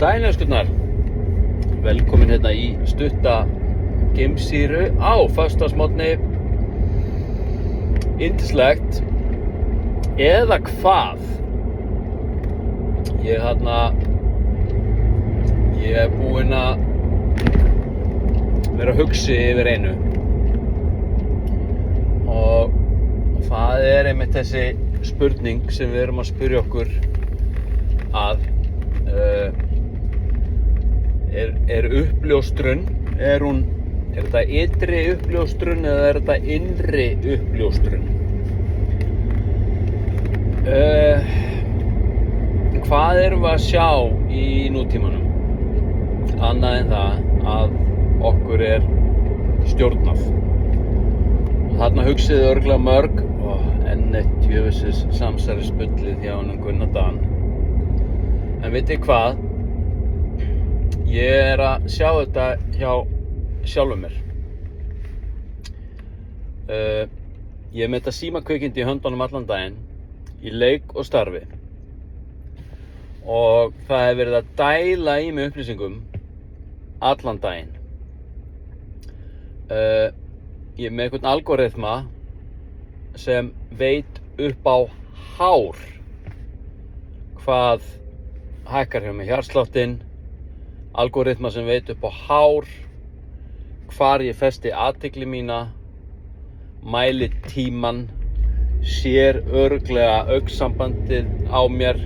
daginn, elskurnar. Velkomin hérna í stutta geimsýru á föstudagsmorgni. Yndislegt. Eða hvað? Ég er búinn að vera hugsi yfir einu. Og það er einmitt þessi spurning sem við erum að spyrja okkur að er uppljóstrun, er þetta ytri uppljóstrun eða er þetta innri uppljóstrun? Hvað erum við að sjá í nútímanum? Annað en það að okkur er stjórnað. Og þarna hugsiði örugglega mörg, enn eitt djöfisins samsærisbullið hjá honum Gunnar Dan. En vitið hvað? Ég er að sjá þetta hjá sjálfum mér. Ég er með þetta símakvikindi í höndunum allan daginn, í leik og starfi. Og það hefur verið að dæla í mig upplýsingum allan daginn. Ég er með einhvern algoritma sem veit upp á hár hvað hækkar hjá mig hjartsláttinn, algoritma sem veit upp á hár hvar ég festi athygli mína, mæli tímann, sér örugglega augnsambandið á mér,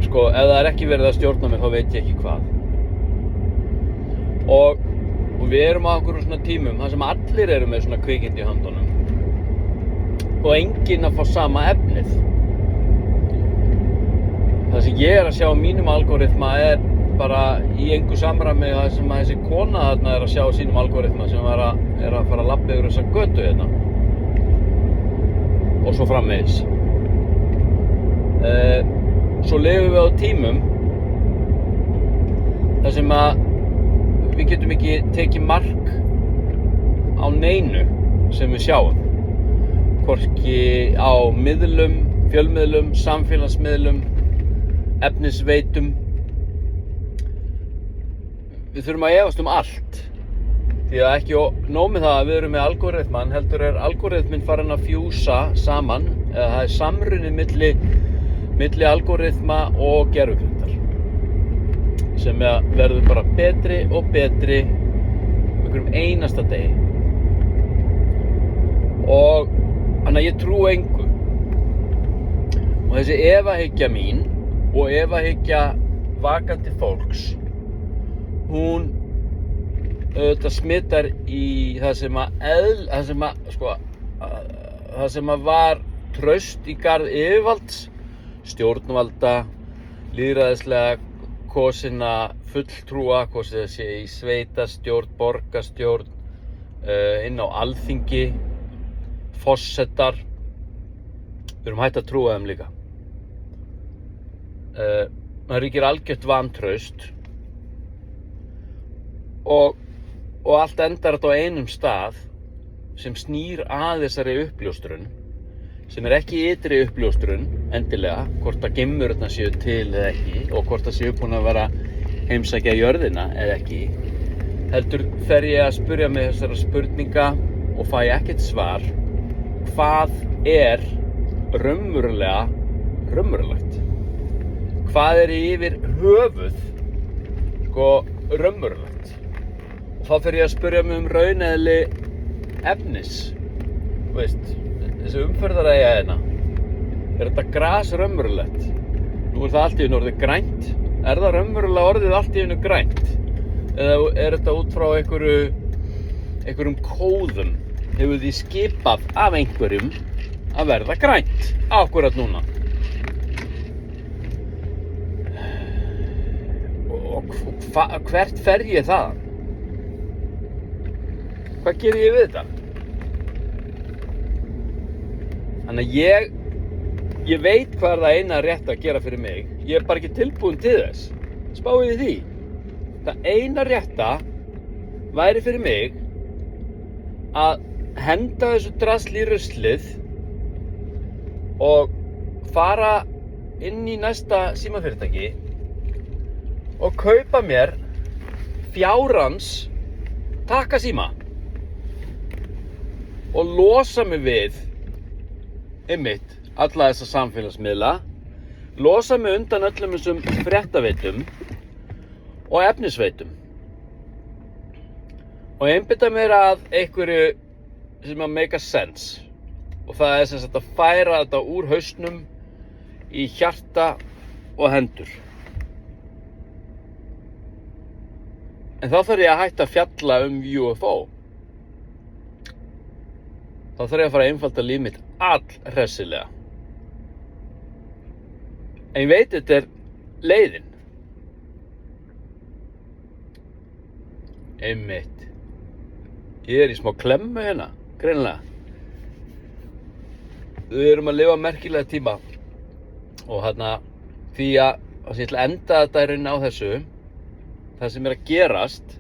ef það er ekki verið að stjórna mér þá veit ég ekki hvað. Og við erum á okkur svona tímum þar sem allir eru með svona kvikindi í höndunum og enginn að fá sama efnið. Það sem ég er að sjá á mínum algoritma er bara í engu samræmi það sem að þessi kona þarna er að sjá á sínum algoritma sem er að fara að labba yfir þessa götu hérna. Og svo framvegis. Svo lifum við á tímum þar sem að við getum ekki tekið mark á neinu sem við sjáum. Hvorki á miðlum, fjölmiðlum, samfélagsmiðlum, efnisveitum. Við þurfum að efast allt. Því að ekki nóg með það að við erum með algoritmann, heldur er algoritminn farin að fjúsa saman, eða það er samruni milli algoritma og gervigreindar. Sem verður bara betri og betri með einhverjum einasta degi. Og þannig að ég trúi engu. Og þessi efahyggja mín og efahyggja vakandi fólks, hún auðvitað smittar í það sem að var traust í garð yfirvalds, stjórnvalda, lýðræðislega kosinna fulltrúa, hvort það sé í sveitarstjórn, borgarstjórn, inn á Alþingi, forsetar. Við erum hætt að trúa þeim líka. Það ríkir algjört vantraust og allt endar þetta á einum stað sem snýr að þessari uppljóstrun, sem er ekki ytri uppljóstrun endilega, hvort að geimverurnar séu til eða ekki og hvort það séu búin að vera heimsækja jörðina eða ekki. Heldur fer ég að spyrja mig þessara spurninga og fæ ekkert svar. Hvað er raunverulegt? Hvað er yfir höfuð raunverulegt? Og þá fer ég að spyrja mig rauneðli efnis. Þessi umferðarægja hérna. Er þetta gras raunverulegt? Nú er það allt í einu orðið grænt. Er það raunverulega orðið allt í einu grænt? Eða er þetta út frá einhverjum kóðum? Hefur því skipað af einhverjum að verða grænt akkúrat núna? Og hvert fer ég það? Hvað ger ég við þetta? Þannig að ég veit hvað er það eina rétt að gera fyrir mig. Ég er bara ekki tilbúinn til þess. Spáið í því. Það eina rétta væri fyrir mig að henda þessu drasl í ruslið og fara inn í næsta símafyrirtæki og kaupa mér fjárans takka síma og losa mig við einmitt alla þessa samfélagsmiðla, losa mig undan öllum þessum fréttaveitum og efnisveitum og einbeita mér að einhverju sem að make sense og það er sem sagt að færa þetta úr hausnum í hjarta og hendur. En þá þarf ég að hætta að fjalla UFO. Þá þarf ég að fara að einfalda líf mitt allhressilega. En ég veit þetta er leiðin. Einmitt. Ég í smá klemmu hérna, greinilega. Við erum að lifa merkilega tíma og því að ég ætla að enda þetta í rauninni á þessu, það sem er að gerast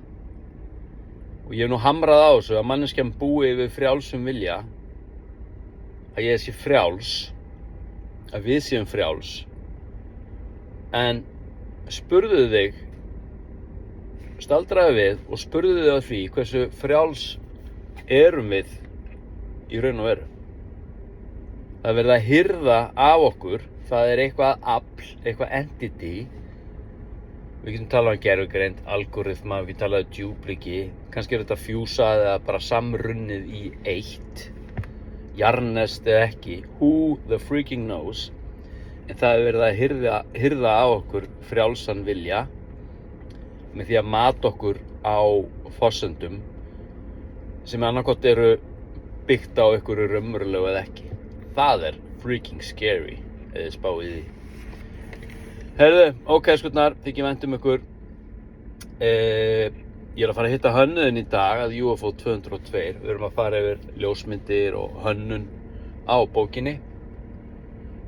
og ég hef nú hamrað á þessu að manneskjan búi við frjálsum vilja, að ég sé frjáls, að við séum frjáls, en spurðu þig, staldraðu við og spurðu þig að því hversu frjáls erum við í raun og veru. Það er verið að hirða af okkur, það er eitthvað afl, eitthvað entity. Við getum talað gervigreind, algoritma, við getum talað djúpliki, kannski þetta fjúsað eða bara samrunnið í eitt, jarnest eða ekki, who the freaking knows. En það er verið að hirða af okkur frjálsan vilja með því að mata okkur á forsendum sem annarkot eru byggt á einhverju raunverulegu eða ekki. Það er freaking scary, eða spáið því. Heyrðu, ok, skutnar, þykir vænt ykkur. Ég er að fara að hitta hönnuðinn í dag að UFO 202. Við erum að fara yfir ljósmyndir og hönnun á bókinni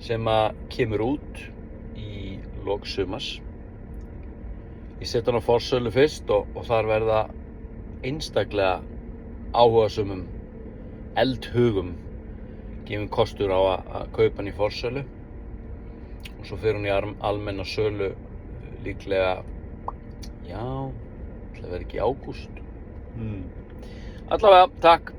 sem að kemur út í lok sumars. Ég set hann á forsölu fyrst og þar verða einstaklega áhugasömum eldhugum gefinn kostur á að kaupa hann í forsölu og svo fer hún í almenna sölu líklega, já, það verður ekki í ágúst. Allavega, takk.